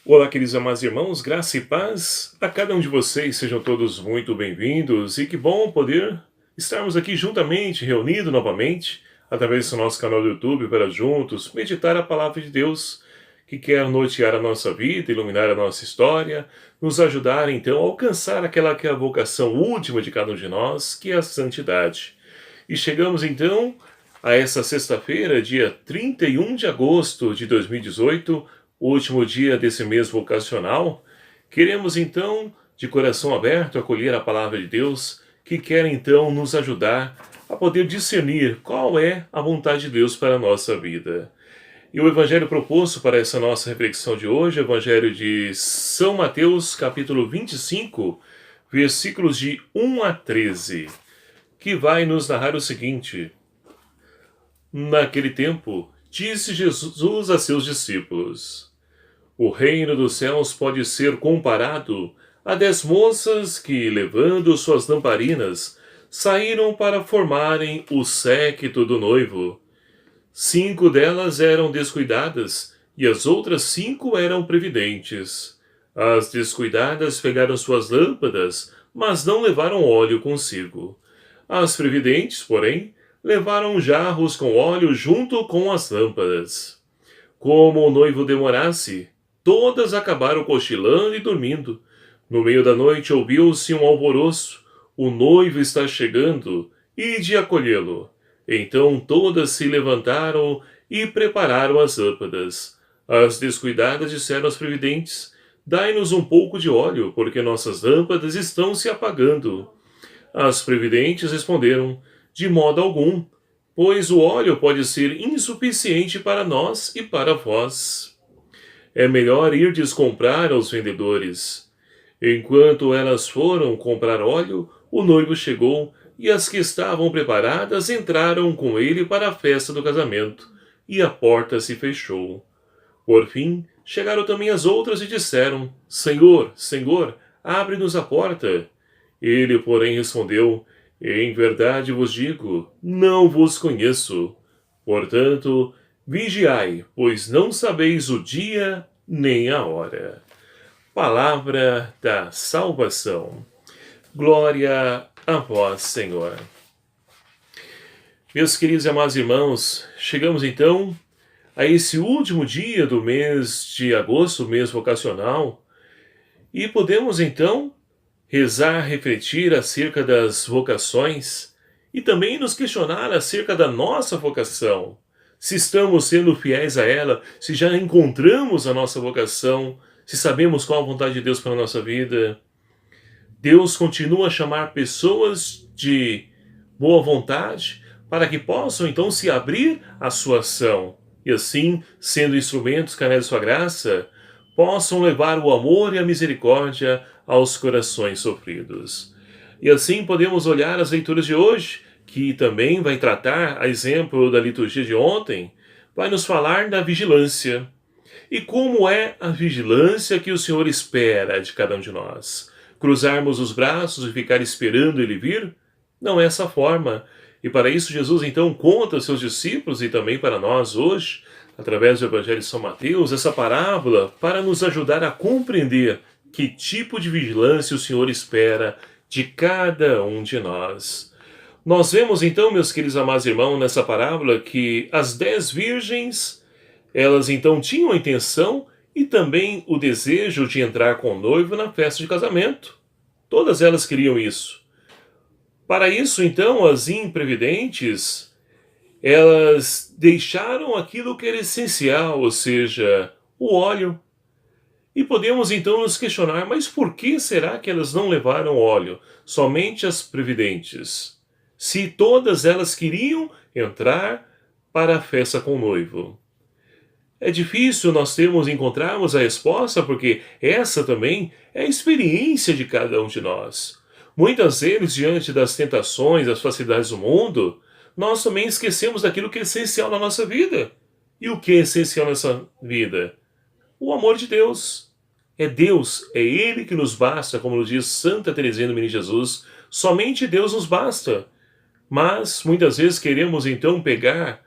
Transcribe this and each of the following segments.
Olá, queridos amados irmãos, graça e paz a cada um de vocês, sejam todos muito bem-vindos e que bom poder estarmos aqui juntamente, reunidos novamente, através do nosso canal do YouTube, para juntos meditar a palavra de Deus, que quer nortear a nossa vida, iluminar a nossa história, nos ajudar então a alcançar aquela que é a vocação última de cada um de nós, que é a santidade. E chegamos então a essa sexta-feira, dia 31 de agosto de 2018, o último dia desse mês vocacional. Queremos então, de coração aberto, acolher a palavra de Deus, que quer então nos ajudar a poder discernir qual é a vontade de Deus para a nossa vida. E o evangelho proposto para essa nossa reflexão de hoje é o evangelho de São Mateus, capítulo 25, versículos de 1 a 13, que vai nos narrar o seguinte: Naquele tempo, disse Jesus a seus discípulos: O reino dos céus pode ser comparado a 10 moças que, levando suas lamparinas, saíram para formarem o séquito do noivo. 5 delas eram descuidadas e as outras 5 eram previdentes. As descuidadas pegaram suas lâmpadas, mas não levaram óleo consigo. As previdentes, porém, levaram jarros com óleo junto com as lâmpadas. Como o noivo demorasse, todas acabaram cochilando e dormindo. No meio da noite ouviu-se um alvoroço. O noivo está chegando, ide acolhê-lo. Então todas se levantaram e prepararam as lâmpadas. As descuidadas disseram às previdentes: Dai-nos um pouco de óleo, porque nossas lâmpadas estão se apagando. As previdentes responderam: De modo algum, pois o óleo pode ser insuficiente para nós e para vós. É melhor irdes comprar aos vendedores. Enquanto elas foram comprar óleo, o noivo chegou, e as que estavam preparadas entraram com ele para a festa do casamento, e a porta se fechou. Por fim, chegaram também as outras e disseram: Senhor, Senhor, abre-nos a porta. Ele, porém, respondeu: Em verdade vos digo, não vos conheço. Portanto, vigiai, pois não sabeis o dia nem a hora. Palavra da salvação. Glória a vós, Senhor. Meus queridos e amados irmãos, chegamos então a esse último dia do mês de agosto, mês vocacional, e podemos então rezar, refletir acerca das vocações e também nos questionar acerca da nossa vocação. Se estamos sendo fiéis a ela, se já encontramos a nossa vocação, se sabemos qual a vontade de Deus para a nossa vida. Deus continua a chamar pessoas de boa vontade para que possam então se abrir à sua ação e assim, sendo instrumentos, canais de sua graça, possam levar o amor e a misericórdia aos corações sofridos. E assim podemos olhar as leituras de hoje, que também vai tratar, a exemplo da liturgia de ontem, vai nos falar da vigilância. E como é a vigilância que o Senhor espera de cada um de nós? Cruzarmos os braços e ficar esperando Ele vir? Não é essa forma. E para isso Jesus então conta aos seus discípulos e também para nós hoje, através do Evangelho de São Mateus, essa parábola para nos ajudar a compreender que tipo de vigilância o Senhor espera de cada um de nós. Nós vemos então, meus queridos amados irmãos, nessa parábola que as 10 virgens, elas então tinham a intenção e também o desejo de entrar com o noivo na festa de casamento. Todas elas queriam isso. Para isso, então, as imprevidentes, elas deixaram aquilo que era essencial, ou seja, o óleo. E podemos então nos questionar, mas por que será que elas não levaram óleo? Somente as previdentes. Se todas elas queriam entrar para a festa com o noivo. É difícil nós encontrarmos a resposta, porque essa também é a experiência de cada um de nós. Muitas vezes, diante das tentações, das facilidades do mundo, nós também esquecemos daquilo que é essencial na nossa vida. E o que é essencial nessa vida? O amor de Deus. É Deus, é Ele que nos basta, como nos diz Santa Teresinha do Menino Jesus. Somente Deus nos basta. Mas, muitas vezes, queremos então pegar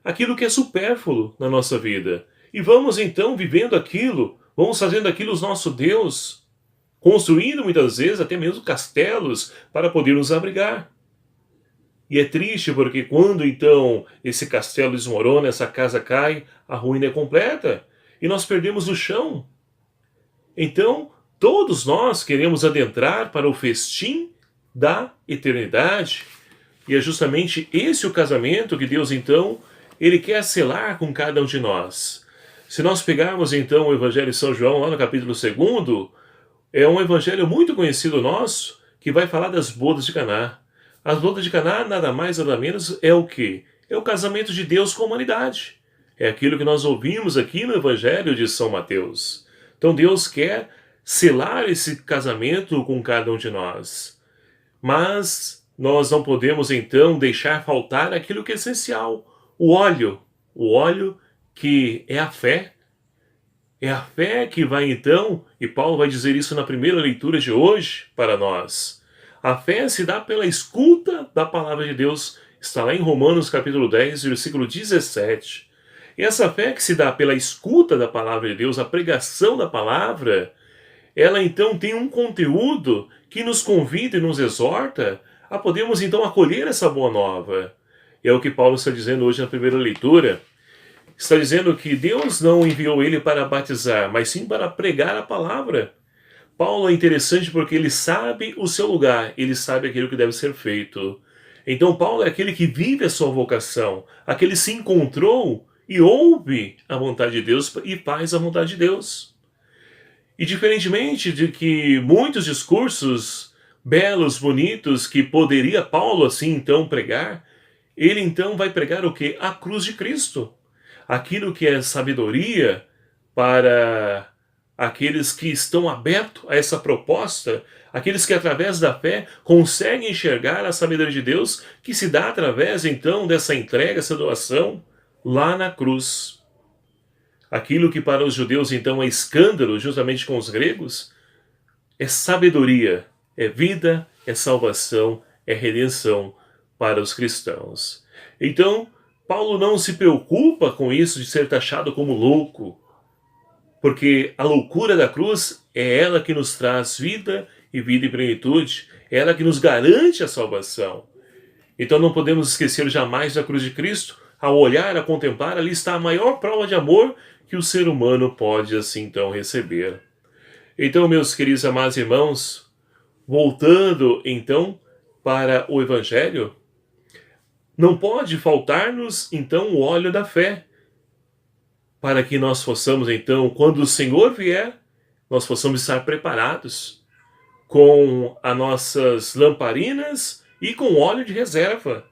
aquilo que é supérfluo na nossa vida. E vamos então vivendo aquilo Vamos fazendo aquilo o nosso Deus, construindo muitas vezes até mesmo castelos para poder nos abrigar. E é triste porque quando então esse castelo desmorona, essa casa cai, a ruína é completa e nós perdemos o chão. Então, todos nós queremos adentrar para o festim da eternidade. E é justamente esse o casamento que Deus então, ele quer selar com cada um de nós. Se nós pegarmos então o Evangelho de São João, lá no capítulo 2, é um evangelho muito conhecido nosso, que vai falar das bodas de Caná. As bodas de Caná, nada mais nada menos, é o quê? É o casamento de Deus com a humanidade. É aquilo que nós ouvimos aqui no Evangelho de São Mateus. Então Deus quer selar esse casamento com cada um de nós. Mas nós não podemos então deixar faltar aquilo que é essencial. O óleo que é a fé. É a fé que vai então, e Paulo vai dizer isso na primeira leitura de hoje para nós. A fé se dá pela escuta da palavra de Deus. Está lá em Romanos capítulo 10, versículo 17. E essa fé que se dá pela escuta da palavra de Deus, a pregação da palavra, ela então tem um conteúdo que nos convida e nos exorta a podermos então acolher essa boa nova. E é o que Paulo está dizendo hoje na primeira leitura. Está dizendo que Deus não enviou ele para batizar, mas sim para pregar a palavra. Paulo é interessante porque ele sabe o seu lugar, ele sabe aquilo que deve ser feito. Então Paulo é aquele que vive a sua vocação, aquele que se encontrou e ouve a vontade de Deus e faz a vontade de Deus. E diferentemente de que muitos discursos belos, bonitos, que poderia Paulo assim então pregar, ele então vai pregar o quê? A cruz de Cristo. Aquilo que é sabedoria para aqueles que estão abertos a essa proposta, aqueles que através da fé conseguem enxergar a sabedoria de Deus que se dá através então dessa entrega, essa doação lá na cruz. Aquilo que para os judeus então é escândalo, justamente com os gregos, é sabedoria, é vida, é salvação, é redenção para os cristãos. Então, Paulo não se preocupa com isso de ser taxado como louco, porque a loucura da cruz é ela que nos traz vida e vida em plenitude, é ela que nos garante a salvação. Então não podemos esquecer jamais da cruz de Cristo. Ao olhar, a contemplar, ali está a maior prova de amor que o ser humano pode assim então receber. Então, meus queridos amados irmãos, voltando então para o Evangelho, não pode faltar-nos, então, o óleo da fé, para que nós possamos, então, quando o Senhor vier, nós possamos estar preparados com as nossas lamparinas e com óleo de reserva.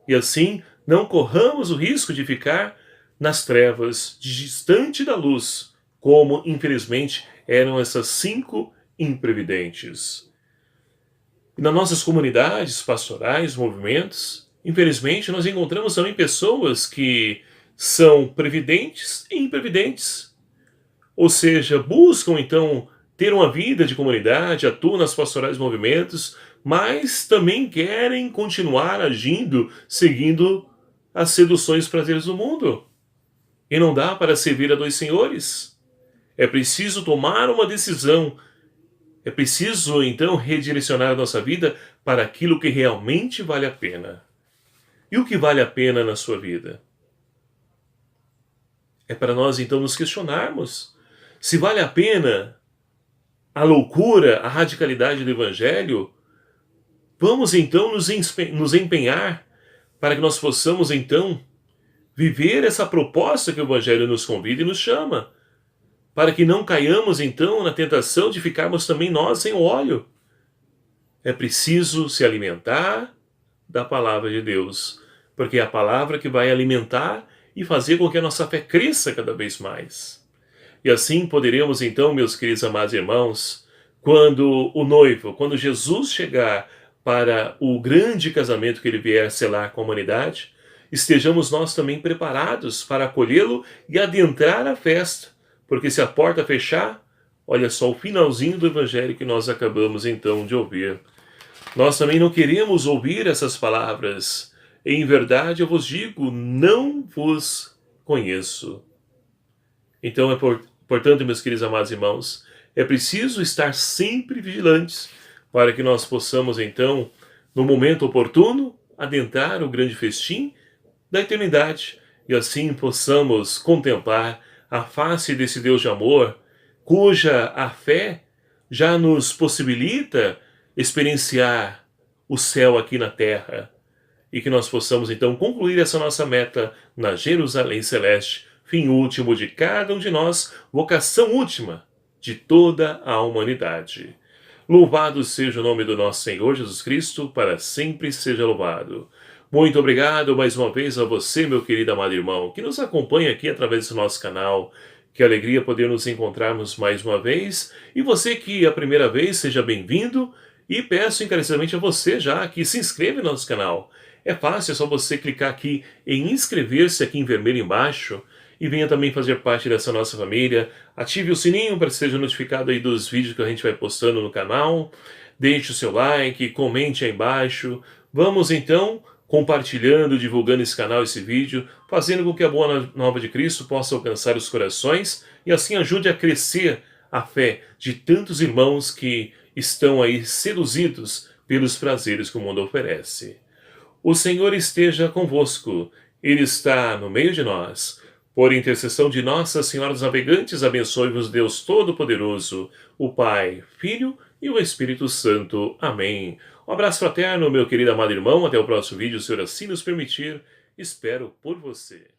E assim, não corramos o risco de ficar nas trevas, distante da luz, como, infelizmente, eram essas 5 imprevidentes. E nas nossas comunidades pastorais, movimentos, infelizmente, nós encontramos também pessoas que são previdentes e imprevidentes. Ou seja, buscam então ter uma vida de comunidade, atuam nas pastorais movimentos, mas também querem continuar agindo, seguindo as seduções e prazeres do mundo. E não dá para servir a 2 senhores. É preciso tomar uma decisão. É preciso então redirecionar a nossa vida para aquilo que realmente vale a pena. E o que vale a pena na sua vida? É para nós então nos questionarmos se vale a pena a loucura, a radicalidade do Evangelho. Vamos então nos empenhar para que nós possamos então viver essa proposta que o Evangelho nos convida e nos chama, para que não caiamos então na tentação de ficarmos também nós sem óleo. É preciso se alimentar da palavra de Deus, porque é a palavra que vai alimentar e fazer com que a nossa fé cresça cada vez mais. E assim poderemos então, meus queridos amados irmãos, quando o noivo, quando Jesus chegar para o grande casamento que ele vier selar com a humanidade, estejamos nós também preparados para acolhê-lo e adentrar a festa, porque se a porta fechar, olha só o finalzinho do Evangelho que nós acabamos então de ouvir. Nós também não queremos ouvir essas palavras. Em verdade, eu vos digo, não vos conheço. Então é Portanto, meus queridos amados irmãos, é preciso estar sempre vigilantes para que nós possamos, então, no momento oportuno, adentrar o grande festim da eternidade e assim possamos contemplar a face desse Deus de amor, cuja a fé já nos possibilita experienciar o céu aqui na terra e que nós possamos então concluir essa nossa meta na Jerusalém Celeste, fim último de cada um de nós, vocação última de toda a humanidade. Louvado seja o nome do nosso Senhor Jesus Cristo, para sempre seja louvado. Muito obrigado mais uma vez a você, meu querido amado irmão, que nos acompanha aqui através do nosso canal. Que alegria poder nos encontrarmos mais uma vez. E você que é a primeira vez, seja bem-vindo. E peço encarecidamente a você já que se inscreva no nosso canal. É fácil, é só você clicar aqui em inscrever-se aqui em vermelho embaixo e venha também fazer parte dessa nossa família. Ative o sininho para que seja notificado aí dos vídeos que a gente vai postando no canal. Deixe o seu like, comente aí embaixo. Vamos então compartilhando, divulgando esse canal, esse vídeo, fazendo com que a boa nova de Cristo possa alcançar os corações e assim ajude a crescer a fé de tantos irmãos que estão aí seduzidos pelos prazeres que o mundo oferece. O Senhor esteja convosco, Ele está no meio de nós. Por intercessão de Nossa Senhora dos Navegantes, abençoe-vos Deus Todo-Poderoso, o Pai, Filho e o Espírito Santo. Amém. Um abraço fraterno, meu querido amado irmão. Até o próximo vídeo, se o Senhor assim nos permitir. Espero por você.